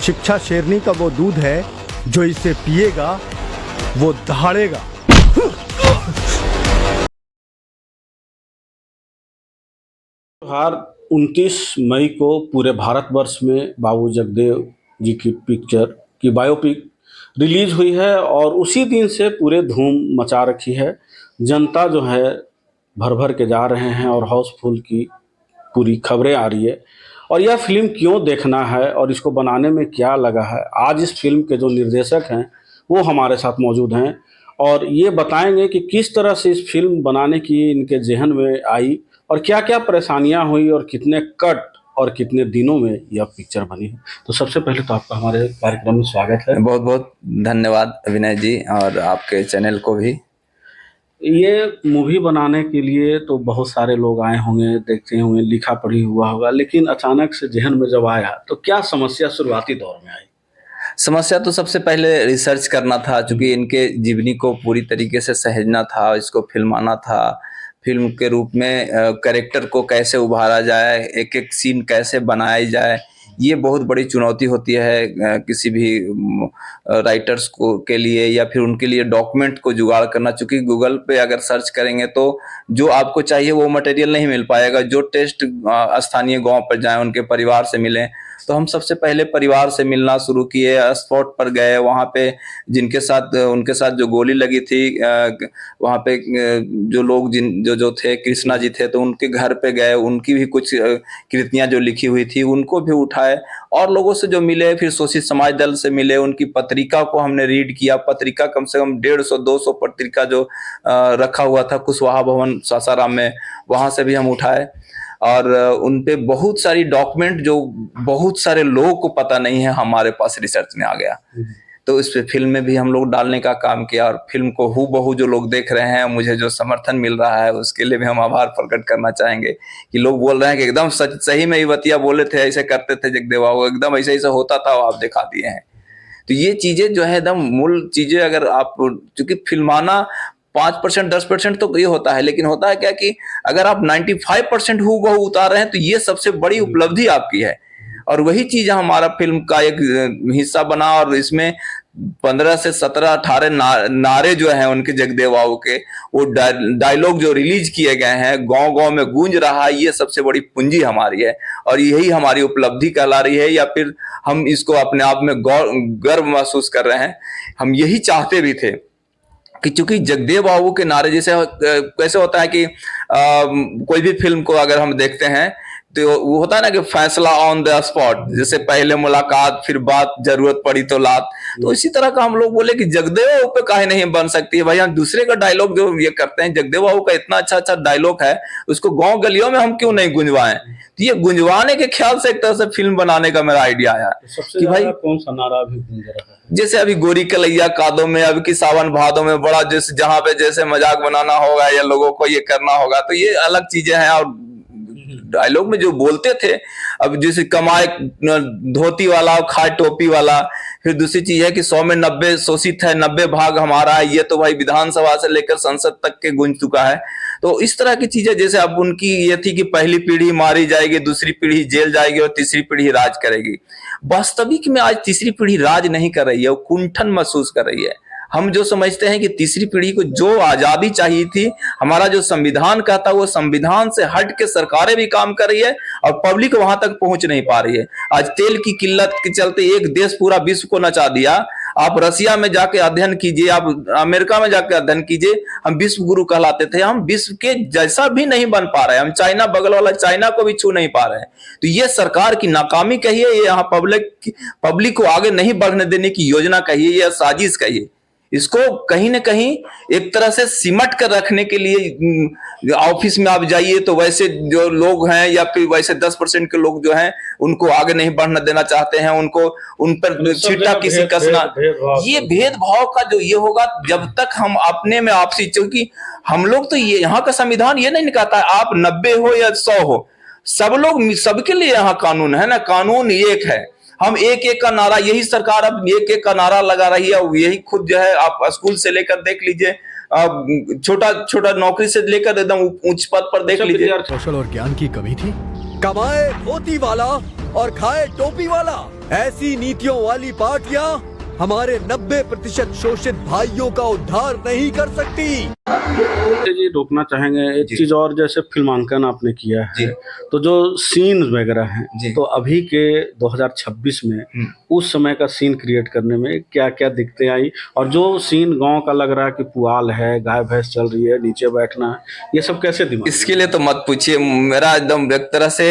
शिक्षा शेरनी का वो दूध है जो इसे पिएगा वो दहाड़ेगा। हर 29 मई को पूरे भारतवर्ष में बाबू जगदेव जी की पिक्चर की बायोपिक रिलीज हुई है और उसी दिन से पूरे धूम मचा रखी है। जनता जो है भर भर के जा रहे हैं और हाउसफुल की पूरी खबरें आ रही है। और यह फिल्म क्यों देखना है और इसको बनाने में क्या लगा है, आज इस फिल्म के जो निर्देशक हैं वो हमारे साथ मौजूद हैं और ये बताएंगे कि किस तरह से इस फिल्म बनाने की इनके जहन में आई और क्या क्या परेशानियां हुई और कितने कट और कितने दिनों में यह पिक्चर बनी है। तो सबसे पहले तो आपका हमारे कार्यक्रम में स्वागत है। बहुत बहुत धन्यवाद विनय जी और आपके चैनल को भी। ये मूवी बनाने के लिए तो बहुत सारे लोग आए होंगे, देखते होंगे, लिखा पढ़ी हुआ होगा, लेकिन अचानक से जहन में जब आया तो क्या समस्या शुरुआती दौर में आई? समस्या तो सबसे पहले रिसर्च करना था, क्योंकि इनके जीवनी को पूरी तरीके से सहेजना था, इसको फिल्माना था। फिल्म के रूप में कैरेक्टर को कैसे उभारा जाए, एक एक सीन कैसे बनाया जाए, ये बहुत बड़ी चुनौती होती है किसी भी राइटर्स को के लिए या फिर उनके लिए डॉक्यूमेंट को जुगाड़ करना। चूँकि गूगल पे अगर सर्च करेंगे तो जो आपको चाहिए वो मटेरियल नहीं मिल पाएगा। जो टेस्ट स्थानीय गांव पर जाएं, उनके परिवार से मिलें, तो हम सबसे पहले परिवार से मिलना शुरू किए। स्पॉट पर गए, वहाँ पे जिनके साथ उनके साथ जो गोली लगी थी, वहाँ पे जो लोग जो थे, कृष्णा जी थे, तो उनके घर पे गए, उनकी भी कुछ कृतियाँ जो लिखी हुई थी उनको भी उठाए और लोगों से जो मिले, फिर शोषित समाज दल से मिले, उनकी पत्रिका को हमने रीड किया। पत्रिका कम से कम 150-200 पत्रिका जो रखा हुआ था कुशवाहा भवन सासाराम में, वहाँ से भी हम उठाए और उन पे बहुत सारी डॉक्यूमेंट जो बहुत सारे लोगों को पता नहीं है, हमारे पास रिसर्च में आ गया। तो इस पे फिल्म में भी हम लोग डालने का काम किया और फिल्म को हूबहू जो लोग देख रहे हैं, मुझे जो समर्थन मिल रहा है उसके लिए भी हम आभार प्रकट करना चाहेंगे कि लोग बोल रहे हैं कि एकदम सही में युवतिया बोले थे, ऐसे करते थे जगदेव बाबू, एकदम ऐसे ऐसे होता था, आप दिखा दिए हैं। तो ये चीजें जो है एकदम मूल चीजें, अगर आप, क्योंकि फिल्माना 5% 10% तो ये होता है, लेकिन होता है क्या कि अगर आप 95% हूबहू उतार रहे हैं तो ये सबसे बड़ी उपलब्धि आपकी है। और वही चीज हमारा फिल्म का एक हिस्सा बना और इसमें 15 से 17 18 नारे जो हैं उनके जगदेव बाबू के, वो डायलॉग जो रिलीज किए गए हैं, गांव गांव में गूंज रहा है, ये सबसे बड़ी पूंजी हमारी है और यही हमारी उपलब्धि कहला रही है, या फिर हम इसको अपने आप में गर्व महसूस कर रहे हैं। हम यही चाहते भी थे कि चूंकि जगदेव बाबू के नारे, जैसे कैसे होता है कि कोई भी फिल्म को अगर हम देखते हैं तो वो होता है ना कि फैसला ऑन द स्पॉट, जैसे पहले मुलाकात फिर बात, जरूरत पड़ी तो लात। तो इसी तरह का हम लोग बोले कि जगदेव बाबू पे काहे नहीं बन सकती है भाई, हम दूसरे का डायलॉग जो ये करते हैं, जगदेव बाबू का इतना अच्छा अच्छा डायलॉग है, उसको गांव गलियों में हम क्यों नहीं गुंजवाएं। तो ये गुंजवाने के ख्याल से एक तरह से फिल्म बनाने का मेरा आइडिया आया कि भाई कौन सा नारा भी गूंज रहा है? जैसे अभी गोरी कलैया कादों में, अब की सावन भादों में, बड़ा जैसे जहां पे जैसे मजाक बनाना होगा या लोगों को ये करना होगा, तो ये अलग चीजें हैं। और डायलॉग में जो बोलते थे, अब जैसे कमाए धोती वाला और खाए टोपी वाला, फिर दूसरी चीज है कि 100 में 90 शोषित है, 90 भाग हमारा है, ये तो भाई विधानसभा से लेकर संसद तक के गूंज चुका है। तो इस तरह की चीजें, जैसे अब उनकी ये थी कि पहली पीढ़ी मारी जाएगी, दूसरी पीढ़ी जेल जाएगी और तीसरी पीढ़ी राज करेगी। वास्तविक में आज तीसरी पीढ़ी राज नहीं कर रही है, वो कुंठन महसूस कर रही है। हम जो समझते हैं कि तीसरी पीढ़ी को जो आजादी चाहिए थी, हमारा जो संविधान कहता है, वो संविधान से हट के सरकारें भी काम कर रही है और पब्लिक वहां तक पहुंच नहीं पा रही है। आज तेल की किल्लत के चलते एक देश पूरा विश्व को नचा दिया। आप रसिया में जाके अध्ययन कीजिए, आप अमेरिका में जाके अध्ययन कीजिए, हम विश्व गुरु कहलाते थे, हम विश्व के जैसा भी नहीं बन पा रहे हैं। हम चाइना, बगल वाला चाइना को भी छू नहीं पा रहे हैं। तो ये सरकार की नाकामी कहिए, ये यहाँ पब्लिक को आगे नहीं बढ़ने देने की योजना कहिए या साजिश कहिए, इसको कहीं ना कहीं एक तरह से सिमट कर रखने के लिए ऑफिस में आप जाइए तो वैसे जो लोग हैं या फिर वैसे 10% के लोग जो हैं उनको आगे नहीं बढ़ने देना चाहते हैं, उनको उन पर छीटा किसी कसना, ये भेदभाव का जो ये होगा जब तक हम अपने में आपसी, क्योंकि हम लोग तो ये यहाँ का संविधान ये नहीं कहता है आप 90 हो या 100 हो, सब लोग सबके लिए यहाँ कानून है ना, कानून एक है। हम एक एक का नारा, यही सरकार अब एक एक का नारा लगा रही है, यही खुद जो है, आप स्कूल से लेकर देख लीजिए, छोटा छोटा नौकरी से लेकर एकदम उच्च पद पर देख लीजिए। कौशल और ज्ञान की कमी थी, कमाए धोती वाला और खाए टोपी वाला। ऐसी नीतियों वाली पार्टियां हमारे 90% शोषित भाइयों का उद्धार नहीं कर सकती। जी रोकना चाहेंगे एक चीज और, जैसे फिल्मांकन आपने किया जी। है तो जो सीन वगैरह जी। हैं तो अभी के 2026 में उस समय का सीन क्रिएट करने में क्या क्या दिक्कतें आई, और जो सीन गांव का लग रहा है कि पुआल है, गाय भैंस चल रही है, नीचे बैठना है, ये सब कैसे दिमाग? इसके लिए तो मत पूछिए, मेरा एकदम एक तरह से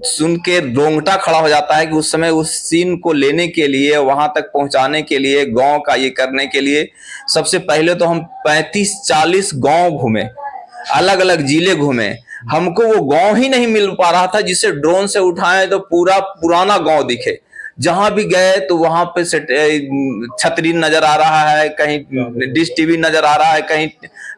सुन के रोंगटा खड़ा हो जाता है कि उस समय उस सीन को लेने के लिए, वहां तक पहुंचाने के लिए, गांव का ये करने के लिए सबसे पहले तो हम 35-40 गांव घूमे, अलग अलग जिले घूमे। हमको वो गांव ही नहीं मिल पा रहा था जिसे ड्रोन से उठाएं तो पूरा पुराना गांव दिखे। जहां भी गए तो वहां पे छतरी नजर आ रहा है, कहीं डिश टीवी नजर आ रहा है, कहीं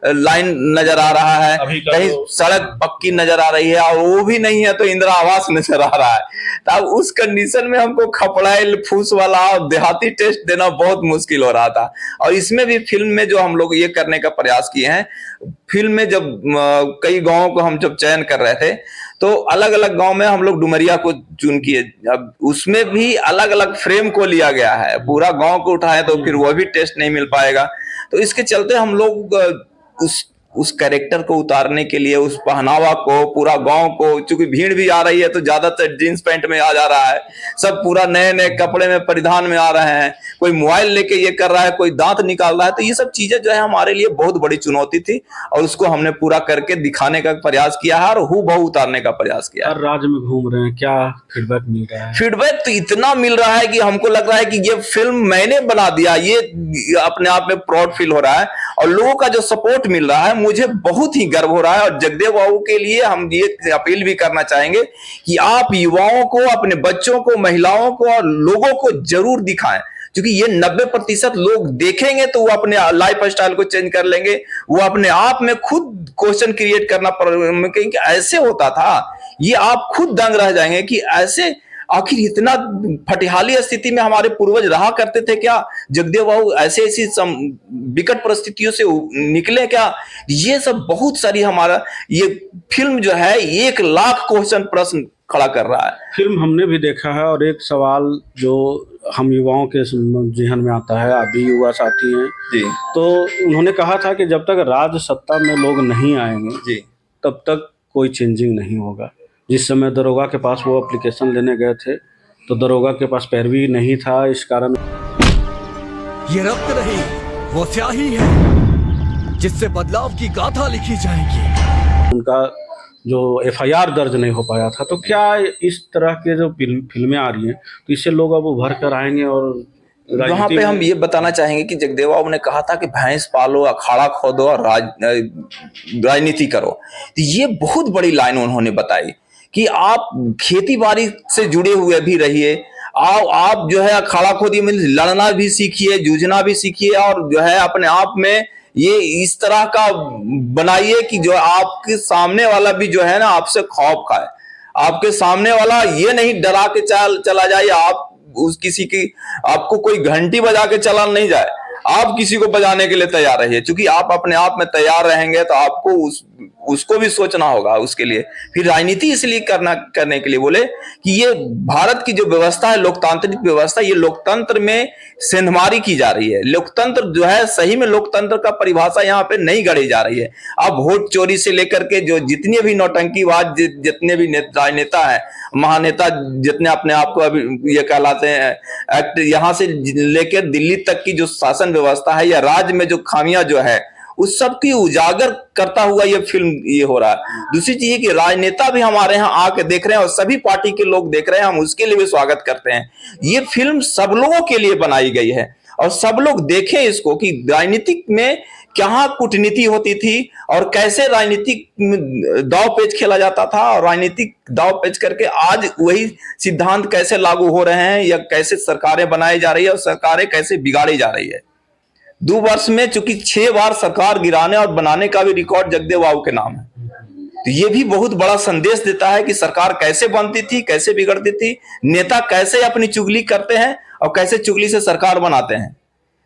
लाइन नजर आ रहा है, कहीं सड़क पक्की नजर आ रही है, और वो भी नहीं है तो इंदिरा आवास नजर आ रहा है। तब उस कंडीशन में हमको खपड़ाइल फूस वाला और देहाती टेस्ट देना बहुत मुश्किल हो रहा था। और इसमें भी फिल्म में जो हम लोग ये करने का प्रयास किए हैं, फिल्म में जब कई गांवों को हम जब चयन कर रहे थे तो अलग अलग गांव में हम लोग डुमरिया को चुन किए। अब उसमें भी अलग अलग फ्रेम को लिया गया है, पूरा गांव को उठाए तो फिर वह भी टेस्ट नहीं मिल पाएगा। तो इसके चलते हम लोग उस कैरेक्टर को उतारने के लिए, उस पहनावा को, पूरा गांव को, चूंकि भीड़ भी आ रही है तो ज्यादातर जींस पैंट में आ जा रहा है, सब पूरा नए नए कपड़े में परिधान में आ रहे हैं, कोई मोबाइल लेके ये कर रहा है, कोई दांत निकाल रहा है। तो ये सब चीजें जो है हमारे लिए बहुत बड़ी चुनौती थी और उसको हमने पूरा करके दिखाने का प्रयास किया है और हूबहू उतारने का प्रयास किया है। हर राज्य में घूम रहे हैं, क्या फीडबैक मिल रहा है? फीडबैक तो इतना मिल रहा है कि हमको लग रहा है कि ये फिल्म मैंने बना दिया, ये अपने आप में प्राउड फील हो रहा है। और लोगों का जो सपोर्ट मिल रहा है मुझे बहुत ही गर्व हो रहा है। और जगदेव बाबू के लिए हम ये अपील भी करना चाहेंगे कि आप युवाओं को, अपने बच्चों को, महिलाओं को और लोगों को जरूर दिखाएं, क्योंकि ये 90% लोग देखेंगे तो वो अपने लाइफ स्टाइल को चेंज कर लेंगे, वो अपने आप में खुद क्वेश्चन क्रिएट करना पड़ेगा कि ऐसे होता था। ये आप खुद दंग रह जाएंगे कि ऐसे आखिर इतना फटिहाली स्थिति में हमारे पूर्वज रहा करते थे क्या? जगदेव बाबू ऐसे ऐसी विकट परिस्थितियों से निकले क्या? ये सब बहुत सारी हमारा ये फिल्म जो है 1 लाख क्वेश्चन प्रश्न खड़ा कर रहा है। फिल्म हमने भी देखा है और एक सवाल जो हम युवाओं के जहन में आता है, अभी युवा साथी हैं जी, तो उन्होंने कहा था कि जब तक राज सत्ता में लोग नहीं आएंगे जी, तब तक कोई चेंजिंग नहीं होगा। जिस समय दरोगा के पास वो एप्लीकेशन लेने गए थे तो दरोगा के पास पैरवी नहीं था, इस कारण ये रक्त नहीं, वो स्याही है जिससे बदलाव की गाथा लिखी जाएगी। उनका जो FIR दर्ज नहीं हो पाया था। तो क्या इस तरह के जो फिल्में आ रही हैं तो इससे लोग अब उभर कर आएंगे? और वहां पे हम ये बताना चाहेंगे कि जगदेव बाबू ने कहा था कि भैंस पालो, अखाड़ा खोदो और राजनीति करो। तो ये बहुत बड़ी लाइन उन्होंने बताई कि आप खेती बाड़ी से जुड़े हुए भी रहिए, आप जो है अखाड़ा खोदी में लड़ना भी सीखिए, जूझना भी सीखिए, और जो है अपने आप में ये इस तरह का बनाइए कि जो आपके सामने वाला भी जो है ना आपसे खौफ खाए, आपके सामने वाला ये नहीं डरा के चला जाए, आप उस किसी की आपको कोई घंटी बजा के चला नहीं जाए, आप किसी को बजाने के लिए तैयार रहिए। क्योंकि आप अपने आप में तैयार रहेंगे तो आपको उसको भी सोचना होगा उसके लिए। फिर राजनीति इसलिए करने के लिए बोले कि ये भारत की जो व्यवस्था है, लोकतांत्रिक व्यवस्था, ये लोकतंत्र में सेंधमारी की जा रही है। लोकतंत्र जो है सही में लोकतंत्र का परिभाषा यहाँ पे नहीं गढ़ी जा रही है। अब वोट चोरी से लेकर के जो जितने भी नौटंकीवाद, जितने भी राजनेता है, महानेता जितने अपने आप को अभी ये कहलाते हैं, एक्ट यहाँ से लेकर दिल्ली तक की जो शासन व्यवस्था है या राज्य में जो खामियां जो है उस सब की उजागर करता हुआ ये फिल्म ये हो रहा है। दूसरी चीज है कि राजनेता भी हमारे यहाँ आके देख रहे हैं और सभी पार्टी के लोग देख रहे हैं, हम उसके लिए भी स्वागत करते हैं। ये फिल्म सब लोगों के लिए बनाई गई है और सब लोग देखें इसको कि राजनीतिक में क्या कूटनीति होती थी और कैसे राजनीतिक दाव पेच खेला जाता था, और राजनीतिक दाव पेच करके आज वही सिद्धांत कैसे लागू हो रहे हैं या कैसे सरकारें बनाई जा रही है और सरकारें कैसे बिगाड़ी जा रही है। 2 वर्ष में चूंकि 6 बार सरकार गिराने और बनाने का भी रिकॉर्ड जगदेव बाबू के नाम है। तो ये भी बहुत बड़ा संदेश देता है कि सरकार कैसे बनती थी, कैसे बिगड़ती थी, नेता कैसे अपनी चुगली करते हैं और कैसे चुगली से सरकार बनाते हैं।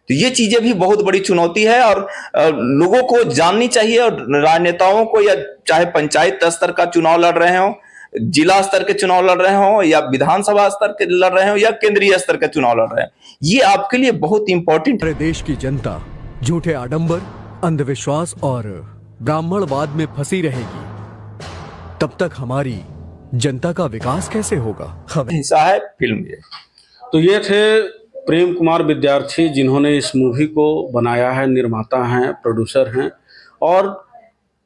तो ये चीजें भी बहुत बड़ी चुनौती है और लोगों को जाननी चाहिए। और राजनेताओं को या चाहे पंचायत स्तर का चुनाव लड़ रहे हो, जिला स्तर के चुनाव लड़ रहे हो या विधानसभा स्तर के लड़ रहे हो या केंद्रीय स्तर के चुनाव लड़ रहे हो, ये आपके लिए बहुत इंपॉर्टेंट है। हमारे देश की जनता झूठे आडंबर, अंधविश्वास और ब्राह्मणवाद में फंसी रहेगी, तब तक हमारी जनता का विकास कैसे होगा? हमें हिस्सा है फिल्म ये। तो ये थे प्रेम कुमार विद्यार्थी, जिन्होंने इस मूवी को बनाया है, निर्माता हैं, प्रोड्यूसर हैं, और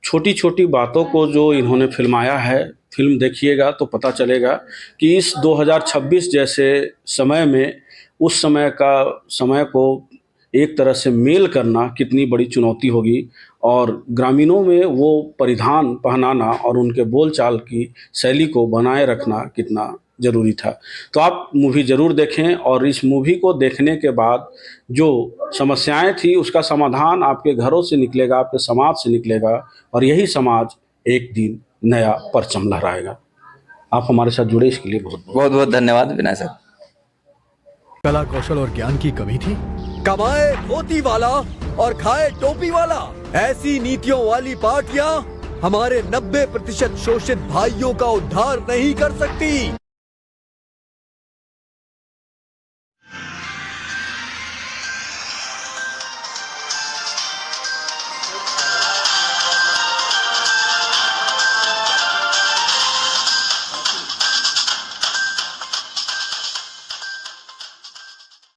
छोटी छोटी बातों को जो इन्होंने फिल्माया है, फिल्म देखिएगा तो पता चलेगा कि इस 2026 जैसे समय में उस समय को एक तरह से मेल करना कितनी बड़ी चुनौती होगी, और ग्रामीणों में वो परिधान पहनाना और उनके बोलचाल की शैली को बनाए रखना कितना ज़रूरी था। तो आप मूवी ज़रूर देखें, और इस मूवी को देखने के बाद जो समस्याएं थी उसका समाधान आपके घरों से निकलेगा, आपके समाज से निकलेगा, और यही समाज एक दिन नया परचम लहराएगा। आप हमारे साथ जुड़े इसके लिए बहुत बहुत बहुत धन्यवाद विनय सर। कला, कौशल और ज्ञान की कमी थी? कमाए धोती वाला और खाए टोपी वाला, ऐसी नीतियों वाली पार्टियां हमारे 90% शोषित भाइयों का उद्धार नहीं कर सकती।